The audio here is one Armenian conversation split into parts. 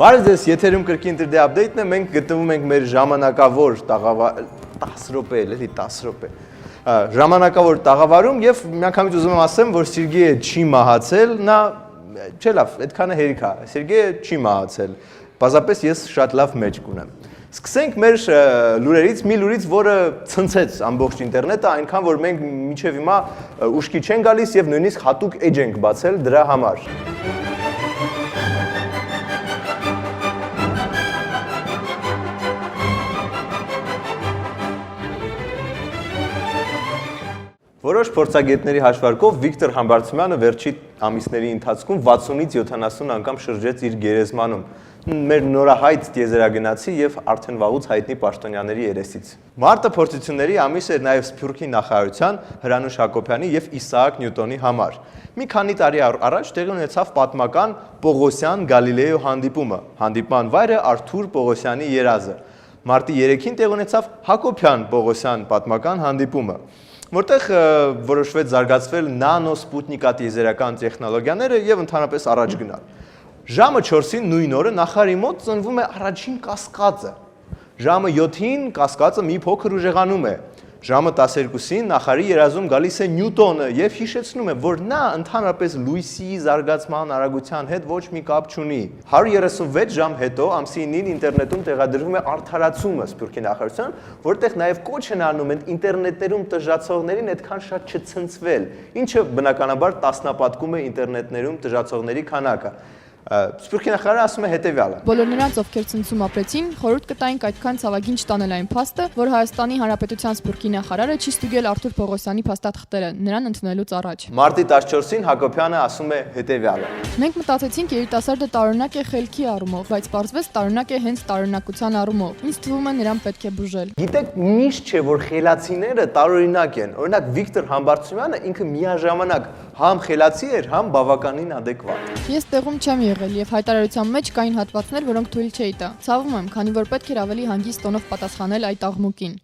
Բարև ձեզ, եթերում կրկին 3D update-ն է, մենք գտնվում ենք մեր ժամանակավոր 10 րոպե, էլի 10 րոպե։ Ժամանակավոր տաղավարում եւ միանգամից ուզում եմ ասեմ, որ Սերգեյը չի մահացել, նա չէ լավ, այդքանը հերիք է։ Սերգեյը չի մահացել։ Պարզապես ես շատ լավ մեջք ունեմ։ Սկսենք մեր լուրերից, մի լուրից, որը ցնցեց ամբողջ ինտերնետը, այնքան որ մենք մինչև հիմա ուշքի չեն գալիս եւ նույնիսկ հատուկ էջ ենք բացել դրա համար։ Որոշ փորձագետների հաշվարկով Վիկտոր Համբարձումյանը վերջի ամիսների ընթացքում 60-ից 70 անգամ շրջեց իր գերեզմանում, մեր նորահայտ տիեզերագնացի եւ արդեն վաղուց հայտնի պաշտոնյաների երեսից։ Մարտը փորձությունների ամիս էր նաեւ Սփյուռքի նախարարության Հրանուշ Հակոբյանի եւ Իսահակ Նյուտոնի համար։ Մի քանի տարի առաջ տեղի ունեցավ պատմական Պողոսյան-Գալիլեո հանդիպումը։ Հանդիպման վայրը Արթուր Պողոսյանի երազը։ Մարտի 3-ին տեղի ունեցավ Հակոբյան-Պողոսյան պատմական հանդիպումը, որտեղ որոշվեց զարգացվել նանոսպուտնիկատիեզերական տեխնոլոգիաները եւ ընդհանրապես առաջ գնալ։ Ժամը 4-ին նույն օրը նախարարի մոտ ծնվում է առաջին կասկածը։ Ժամը 7-ին կասկածը մի փոքր ուժեղանում է։ Ժամը 12-ին նախարարի երազում գալիս է Նյուտոնը եւ հիշեցնում է, որ նա ընդհանրապես լույսի զարգացման արագության հետ ոչ մի կապ չունի։ 136 ժամ հետո ամսի 9-ին ինտերնետում տեղադրվում է արդարացումը Սփյուռքի նախարարության, որտեղ նաեւ կոչ են անում ինտերնետներում տժժացողներին այդքան շատ չցնցվել, ինչը բնականաբար տասնապատկում է ինտերնետներում տժժացողների քանակը։ Սփյուռքի նախարարը ասում է հետևյալը. Բոլոր նրանց, ովքեր ցնցում ապրեցին, խորհուրդ կտայինք այդքան ցավագին չտանել այն փաստը, որ Հայաստանի Հանրապետության Սփյուռքի նախարարը չի ստուգել Արթուր Պողոսյանի փաստաթղթերը նրան ընդունելուց առաջ։ Մարտի 14-ին Հակոբյանը ասում է հետևյալը. Մենք մտածեցինք երիտասարդը տարօրինակ է խելքի առումով, բայց պարզվեց տարօրինակ է հենց տարօրինակության առումով։ Ինձ թվում է նրան պետք է բուժել։ Գիտեք, միշտ չէ, որ խելացիները տարօրինակ են։ Օրինակ Վիկտոր Համբարձումյանը ինքը միաժամանակ համ խելացի էր, համ բավականին adekvat։ Ես տեղում չեմ եղել եւ հայտարարության մեջ կային հատվածներ, որոնք թույլ չէի տա։ Ցավում եմ, քանի որ պետք էր ավելի հանգիստ տոնով պատասխանել այդ աղմուկին։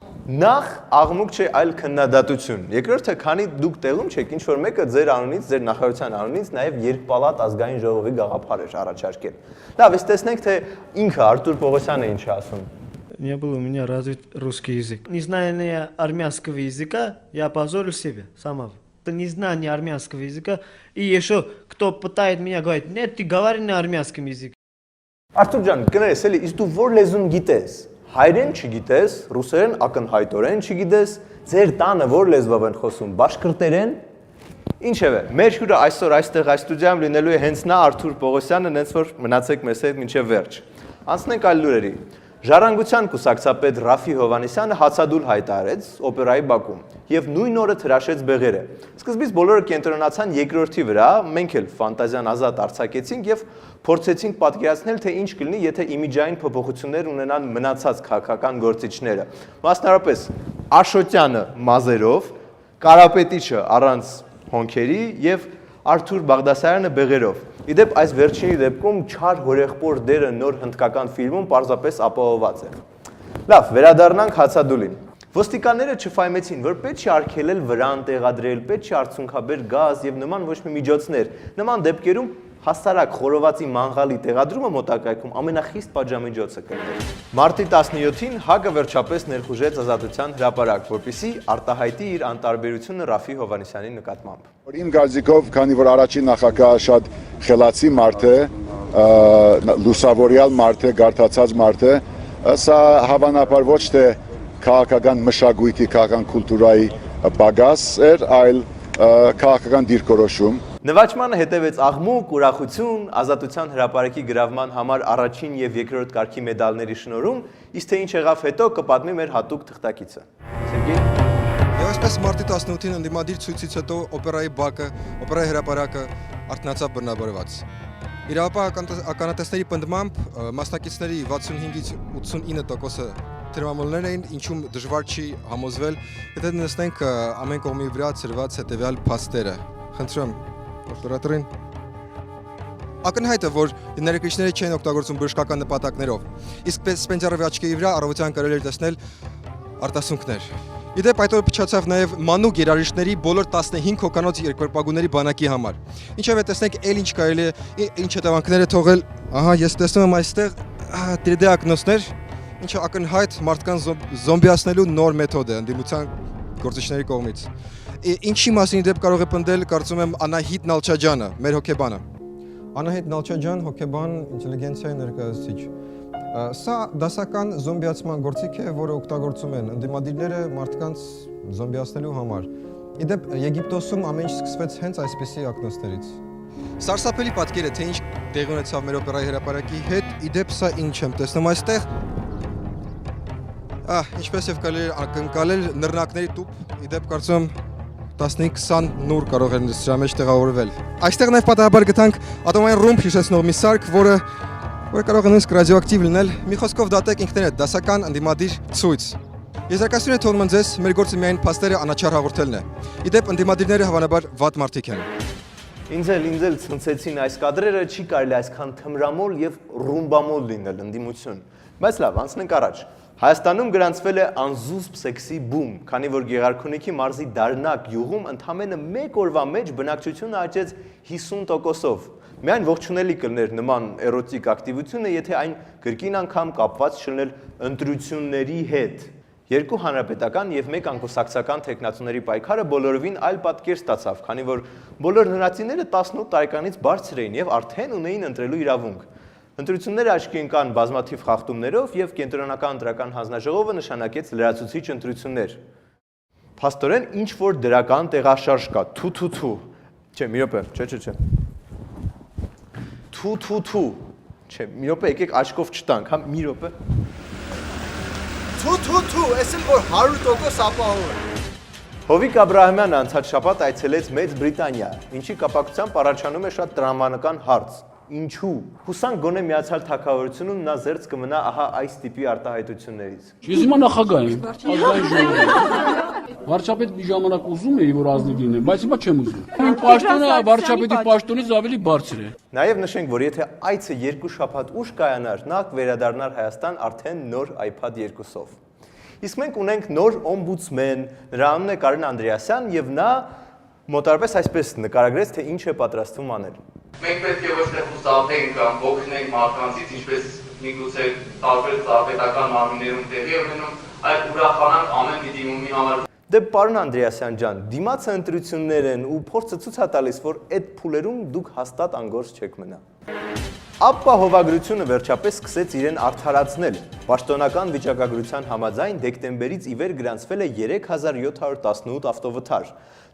Նախ աղմուկ չէ, այլ քննադատություն։ Երկրորդը, քանի դուք տեղում չեք, ինչ որ մեկը ձեր անունից, ձեր նախարարության անունից նաեւ երկպալատ ազգային ժողովի գաղափար էր առաջարկել։ Լավ, իսկ տեսնենք թե ինքը Արտուր Պողոսյանը ինչ է ասում։ Не был у меня развит русский язык. Незнание армянского языка я опозорил себя самого. Это незнание армянского языка. И еще кто пытает меня говорить, нет, ты говори на армянском языке. Արտուր ջան, կներես, էլի, իսկ դու որ լեզուն գիտես։ Հայերեն չգիտես, ռուսերեն ակնհայտորեն չգիտես, ձեր տանը որ լեզվով են խոսում, բաշկրտերեն։ Ինչևէ, մեր հյուրը այսօր այստեղ այս ստուդիայում լինելու է հենց նա Արթուր Պողոսյանը, հենց որ մնացեք մեզ հետ մինչև վերջ։ Անցնենք այլ լուրերի։ Ժառանգության կուսակցապետ Ռաֆի Հովհաննիսյանը հացադուլ հայտարարեց օպերայի բակում եւ նույն օրը թրաշեց բեղերը։ Սկզբից բոլորը կենտրոնացան երկրորդի վրա, մենք էլ ֆանտազիան ազատ արձակեցինք եւ փորձեցինք պատկերացնել, թե ինչ կլինի, եթե իմիջային փոփոխություններ ունենան մնացած քաղաքական գործիչները։ Մասնավորապես Աշոտյանը մազերով, Կարապետիչը առանց հոնքերի եւ Արթուր Բաղդասարյանը բեղերով։ Իդեպ այս վերջինի դեպքում չար հորեղբոր դերը նոր հնդկական ֆիլմում պարզապես ապահովված է։ Լավ, վերադառնանք հացադուլին։ Ոստիկանները չֆայմեցին, որ պետք չի արգելել վրան տեղադրել, պետք չի արցունքաբեր գազ եւ նման ոչ մի միջոցներ։ Նման դեպքերում հասարակ խորովածի մանգալի տեղադրումը մոտակայքում ամենախիստ պատժամիջոցը կլիներ։ Մարտի 17-ին ՀԱԿ-ը վերջապես ներխուժեց Ազատության հրապարակ, որպեսզի արտահայտի իր անտարբերությունը Ռաֆի Հովհաննիսյանի նկատմամբ։ Իմ գազիկով, քանի որ առաջին նախագահը շատ խելացի մարդ է, լուսավորյալ մարդ է, գարթացած մարդ է, սա հավանաբար ոչ թե քաղաքական մշակույթի, քաղաքական կուլտուրայի պակաս էր, այլ քաղաքական դիրքորոշում։ Նվաճմանը հետևեց աղմուկ, ուրախություն, Ազատության հրապարակի գրավման համար առաջին եւ երկրորդ կարգի մեդալների շնորհում, իսկ թե ինչ եղավ հետո կպատմի մեր հատուկ թղթակիցը։ Սերգեյ։ Եվ այսպես մարտի 18-ին ընդդիմադիր ցույցից հետո օպերայի բակը, օպերայի հրապարակը արթնացավ բռնաբարված։ Իրավապահ ականատեսների պնդմամբ մասնակիցների 65-ից 89%-ը թիրամոլներ էին, ինչում դժվար չի համոզվել, եթե նստենք ամեն կողմի վրա ծրված հետևյալ փաստերը։ Խնդրեմ օպերատորին։ Ակնհայտ է, որ ներկայացիները չեն օգտագործում բժշկական նպատակներով, իսկ Սպենսերովի աչքերի վրա առավոտյան կարելի էր տեսնել արտասունքներ։ Իդեպ այդ օրը փչացավ նաև մանուկ երաժիշտների բոլոր 15 հոգանոց երկրպագուների բանակի համար։ Ինչևէ տեսնենք էլ ինչ կարելի է ինչ հետևանքներ է թողել։ Ահա ես տեսնում եմ այստեղ 3D ակնոցներ, ինչը ակնհայտ մարդկանց զոմբիացնելու նոր մեթոդ է ընդդիմության գործիչների կողմից։ Ինչի մասին իդեպ կարող է պնդել, կարծում եմ Անահիտ Նալչաջյանը, մեր հոգեբանը։ Անահիտ Նալչաջյան, հոգեբան, ինտելիգենցիայի ներկայացուցիչ։ Սա դասական զոմբիացման գործիք է, որը օգտագործում են ընդդիմադիրները մարդկանց զոմբիացնելու համար։ Իդեպ Եգիպտոսում ամեն ինչ սկսվեց հենց այսպիսի ակնոցներից։ Սարսափելի պատկեր է, թե ինչ տեղի ունեցավ մեր օպերայի հրապարակի հետ, իդեպ սա ինչ եմ տեսնում այստեղ։ Ինչպես եւ կարելի ակնկալել նռնակների տուփ, իդեպ կարծում եմ 15-20 նուր կարող են սրա մեջ տեղավորվել։ Այստեղ նաև պատահաբար գտանք ատոմային ռումբ հիշեցնող մի սարք, որը կարող է նույնիսկ ռադիոակտիվ լինել։ Մի խոսքով դատեք ինքներդ դասական ընդդիմադիր ցույց։ Եզրակացություն է թողնում եմ ձեզ, մեր գործը միայն փաստերը անաչառ հաղորդելն է։ Իդեպ ընդդիմադիրները հավանաբար վատ մարդիկ են։ Ինձ էլ ցնցեցին այս կադրերը, չի կարելի այսքան թմրամոլ եւ ռումբամոլ լինել ընդդիմություն։ Բայց լավ, անցնենք առաջ։ Հայաստանում գրանցվել է անզուսպ սեքսի բում, քանի որ Գեղարքունիքի մարզի Դարնակ յուղում ընդամենը 1 օրվա մեջ բնակչությունը աճեց 50%-ով։ Միայն ողջունելի կլներ նման էրոտիկ ակտիվությունը, եթե այն կրկին անգամ կապված չլիներ ընտրությունների հետ։ Երկու հանրապետական եւ մեկ անկուսակցական տեխնացուների պայքարը բոլորովին այլ պատկեր ստացավ, քանի որ բոլոր նրանցիները 18 տարեկանից բարձր էին եւ արդեն ունեին ընտրելու իրավունք։ Ընտրությունները աչքի ընկան բազմաթիվ խախտումներով եւ կենտրոնական ընտրական հանձնաժողովը նշանակեց լրացուցիչ ընտրություններ։ Փաստորեն ինչ որ դրական տեղաշարժ կա, թու։ Չէ, մի րոպե, չէ։ Թու։ Չէ, մի րոպե, եկեք աչքով չտանք, հա, մի րոպե։ Թու, էս էլ որ 100% ապահով է։ Հովիկ Աբրահամյանը անցած շաբաթ այցելեց Մեծ Բրիտանիա, ինչի կապակցությամբ առաջանում է շատ տրամաբանական հարց։ Ինչու։ Հուսանք գոնե Միացյալ Թագավորությունում նա զերծ կմնա ահա այս տիպի արտահայտություններից։ Ես հիմա նախագահ եմ, ազգային ժողովում։ Վարչապետ մի ժամանակ ուզում էի, որ ազնիվ լինեմ, բայց հիմա չեմ ուզում։ Իմ պաշտոնը վարչապետի պաշտոնից ավելի բարձր է։ Նաև նշենք, որ եթե այցը 2 շաբաթ ուշ կայանար, նա կվերադառնար Հայաստան արդեն նոր iPad 2-ով։ Իսկ մենք ունենք նոր օմբուդսմեն, նրա անունն է Կարեն Անդրեասյան, եւ նա մոտարպես այսպես նկարագրեց, թե ինչ է պատրաստվում անել։ Մենք պետք է ոչ թե խուսափենք կամ օգնենք մարդկանցից, ինչպես միգուցե տարբեր ծառայական մարմիններում տեղի է ունենում, այլ ուրախանանք ամեն մի դիմումի համար։ Դե պարոն Անդրեասյան ջան, դիմացը ընտրություններ են ու փորձը ցույց է տալիս, որ այդ փուլերում դուք հաստատ անգործ չեք մնա։ Ապահովագրությունը վերջապես սկսեց իրեն արդարացնել։ Պաշտոնական վիճակագրության համաձայն դեկտեմբերից ի վեր գրանցվել է 3718 ավտովթար։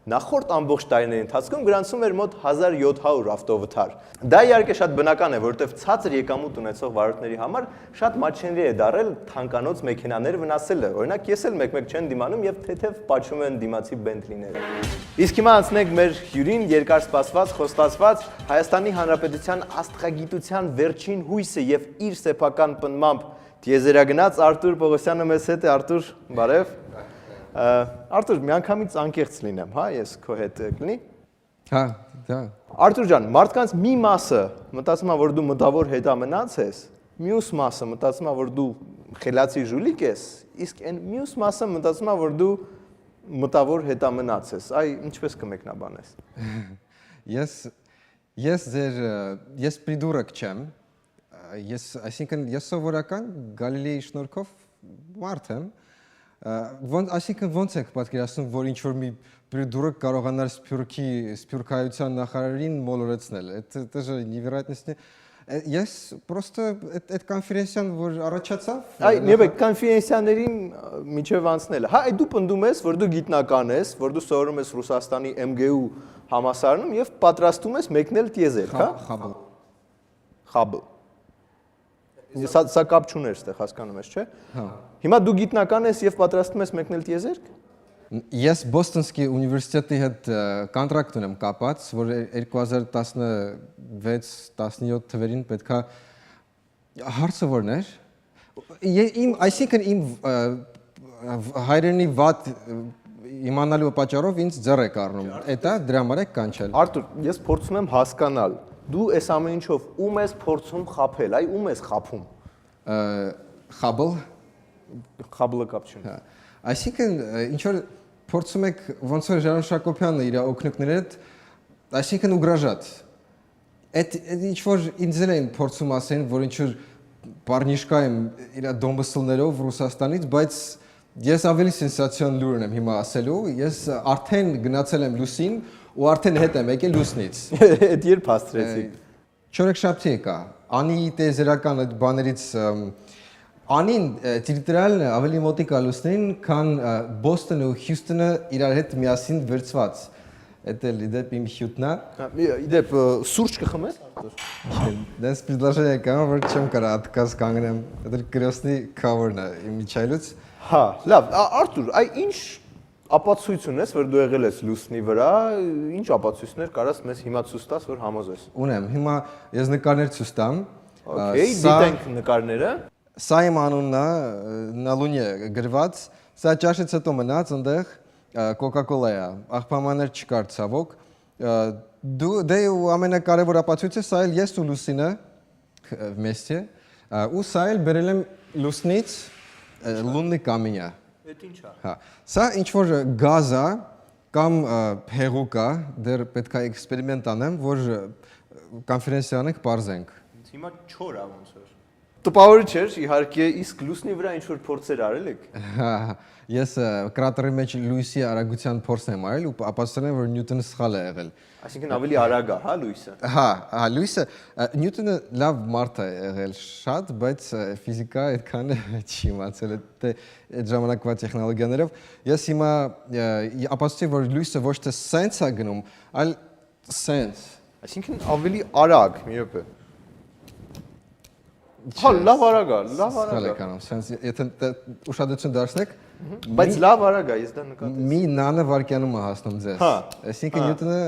Նախորդ ամբողջ տարիների ընթացքում գրանցում էր մոտ 1700 ավտովթար։ Դա իհարկե շատ բնական է, որովհետև ցածր եկամուտ ունեցող վարորդների համար շատ մատչելի է դարել թանկանոց մեքենաներ վնասելը։ Օրինակ ես էլ մեկ-մեկ չեն դիմանում եւ թեթև պատշում են դիմացի Բենթլիները։ Իսկ հիմա անցնենք մեր հյուրին, երկար սպասված, խոստացված Հայաստանի Հանրապետության աստղագիտության վերջին հույսը եւ իր սեփական պնդմամբ տիեզերագնաց Արտուր Պողոսյանը մեզ հետ է։ Արտուր, բարև։ Արտուր, միանգամից անկեղծ լինեմ, հա, ես քո հետ կլինի։ Հա, դա։ Արտուր ջան, մարդկանց մի մասը մտածում է, որ դու մտավոր հետամնաց ես, մյուս մասը մտածում է, որ դու խելացի ժուլիկ ես, իսկ այն մյուս մասը մտածում է, որ դու մտավոր հետամնաց ես։ Այ ինչպես կմեկնաբանես։ Ես պրիդուրակ չեմ։ Այսինքն ես սովորական Գալիլեի շնորհքով մարդ եմ։ Այսինքն ոնց եք պատկերացնում, որ ինչ-որ մի պրիդուրակ կարողանար սփյուռքայության նախարարին մոլորեցնել։ Это же невероятно. Ես պրոստը այդ կոնֆերենցիան, որ առաջացավ։ Այ նայեք, կոնֆերենցիաներին միջև անցնելը։ Հա, դու պնդում ես, որ դու գիտնական ես, որ դու սովորում ես Ռուսաստանի MGU համալսարանում եւ պատրաստում ես մեկնել տիեզերք, հա։ Խաբլ։ Սա կապ չուներ այստեղ, հասկանում ես, չէ՞։ Հա։ Հիմա դու գիտնական ես եւ պատրաստում ես մեկնել տիեզերք։ Ես Բոստոնսկի ունիվերսիտետի հետ կոնտրակտ ունեմ կապած, որ 2016-17 թվերին պետքա հարցը որն էր։ Այսինքն իմ հայրենի վատ իմանալու պատճառով ինձ ձեռ եք առնում։ Դա դրա համար է կանչել։ Արտուր, ես փորձում եմ հասկանալ։ Դու այս ամեն ինչով ում ես փորձում խաբել, այ ում ես խաբում։ Խաբլ։ Խաբլը կապ չունի։ Այսինքն ինչ որ փորձում եք ոնց որ Ժառան Շակոբյանը իր օկնիկների հետ, այսինքն ուգրաժատ։ Այդ ինչ որ ինձ են փորձում ասեն, որ ինչ որ Պարնիշկա եմ իր դոմբսլներով Ռուսաստանից, բայց ես ավելի սենսացիոն լուրն եմ հիմա ասելու, ես արդեն գնացել եմ լուսին ու արդեն հետ եմ եկել լուսնից։ Այդ երբ հաստրեցի։ Չորեքշաբթի եկա։ Անի տեզերական այդ բաներից Անին տերիտորիալ ավելի մոտիկ է լուսներին, քան Բոստոնը ու Հյուսթոնը իրար հետ միասին վերցված։ Это лидеп им хютна. Իդեպ սուրճ կխմես Արտուր։ Դες предложение կան, որ չեմ կարա отказ կանգնեմ։ Это крестный cover-ն է իմ միջայլուց։ Հա, լավ, Արտուր, այ ինչ ապացույցություն ես, որ դու եղել ես լուսնի վրա, ինչ ապացույցներ կարաս մեզ հիմա ցույց տաս, որ համոզես։ Ունեմ, հիմա ես նկարներ ցույց տամ։ Okay, դիտենք նկարները։ Սա իմ անունն է, նալունյա գրված, սա ճաշից հետո մնաց այնտեղ Coca-Cola է, աղբամաններ չկար ցավոք։ Դե ու ամենակարևոր ապացույցը սա էլ ես ու Լուսինը վմесте, ու սա էլ բերել եմ լուսնից լուննի կամինյա։ Այդ ի՞նչ է։ Հա, սա ինչ որ գազ է կամ հեղուկ է, դեռ պետք է էքսպերիմենտ անեմ, որ կոնֆերենցիա անենք, բարձենք։ Հիմա չոր է ոնց որ։ Տպավորիչ էր, իհարկե, իսկ լուսնի վրա ինչ որ փորձեր արել եք։ Հա, ես կրատերի մեջ լույսի արագության փորձն եմ արել ու ապացուցել եմ, որ Նյուտոնը սխալ է եղել։ Այսինքն ավելի արագ է, հա, լույսը։ Հա, լույսը Նյուտոնը լավ մարդ է եղել շատ, բայց ֆիզիկա այդքան չի իմացել այդ ժամանակվա տեխնոլոգիաներով։ Ես հիմա ապացուցի, որ լույսը ոչ թե sense է գնում, այլ sense։ Այսինքն ավելի արագ, մի րոպե։ Հա, լավ արագ է, լավ արագ Սխալ է։ եք անում, sense, եթե ուշադրություն դարձնեք, Բայց լավ արագ է, ես դա նկատեցի։ մի նանը վարկյանում է հասնում ձեզ։ Հա, Այսինքն Նյուտոնը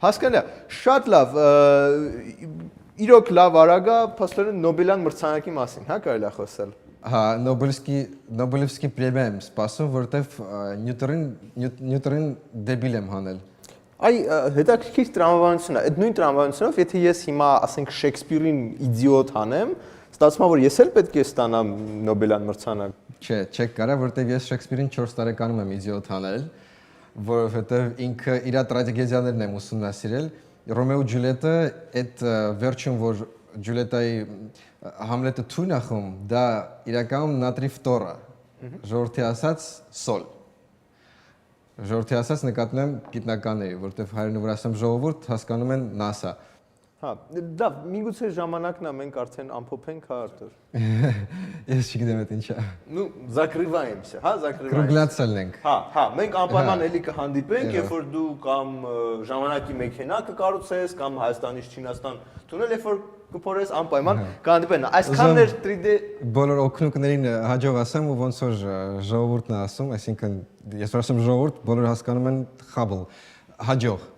Հասկանալի է, շատ լավ, իրոք լավ արագ է, փաստորեն Նոբելյան մրցանակի մասին, հա, կարելի է խոսել։ Հա, Նոբելևսկի պրեմիա եմ սպասում, որտեվ Նյուտոնին դեբիլ եմ հանել։ Այ հետաքրքիր տրամաբանություն է, այդ նույն տրամաբանությունով, եթե ես հիմա, ասենք, Շեքսպիրին իդիոտ հանեմ, ստացվում է, որ ես էլ պետք է ստանամ Նոբելյան մրցանակ։ Չէ, չեք կարա, որտեվ ես Շեքսպիրին 4 տարեկանում եմ իդիոտ հանել, որովհետև ինքը իր տրագեդիաներն եմ ուսումնասիրել։ Ռոմեո ու Ջուլիետը այդ վերջում, որ Ջուլիետայի Համլետը թույն է խմում, դա իրականում նատրի ֆտոր է։ Ժողովրդի ասած սոլ։ Ժողովրդի ասած նկատում եմ գիտնականների, որտեվ հայերեն վրա ասեմ ժողովուրդ հասկանում են NASA։ Հա, լավ, միգուցե ժամանակն է մենք արդեն ամփոփենք, հա, Արտուր։ Ես չգիտեմ այդ ինչա։ Ну, закрываемся, հա, закрываемся։ Կրուգլացել ենք։ Հա, մենք անպայման էլի կհանդիպենք, երբ որ դու կամ ժամանակի մեքենա կկառուցես, կամ Հայաստանից Չինաստան տունել, երբ որ կփորես անպայման կհանդիպեն։ Այսքանն էր 3D Բոլոր օգնուկներին հաջող ասեմ ու ոնց որ ժողովուրդն է ասում, այսինքն ես որ ասում ժողովուրդ, բոլորը հասկանում են խաբլ, հաջող։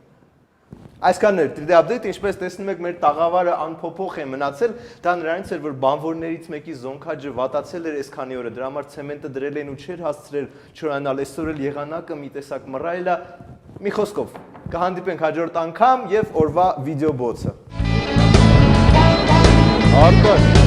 Այսքանն էր 3D update, ինչպես տեսնում եք, մեր տաղավարը անփոփոխ է մնացել, դա նրանից էր, որ բանվորներից մեկի զոնքաջը վատացել էր այսքանի օրը, դրա համար ցեմենտը դրել են ու չէր հասցրել չորանալ, այսօր էլ եղանակը մի տեսակ մռայլ է, մի խոսքով, կհանդիպենք հաջորդ անգամ եւ օրվա վիդեո բոցը։ Արտուր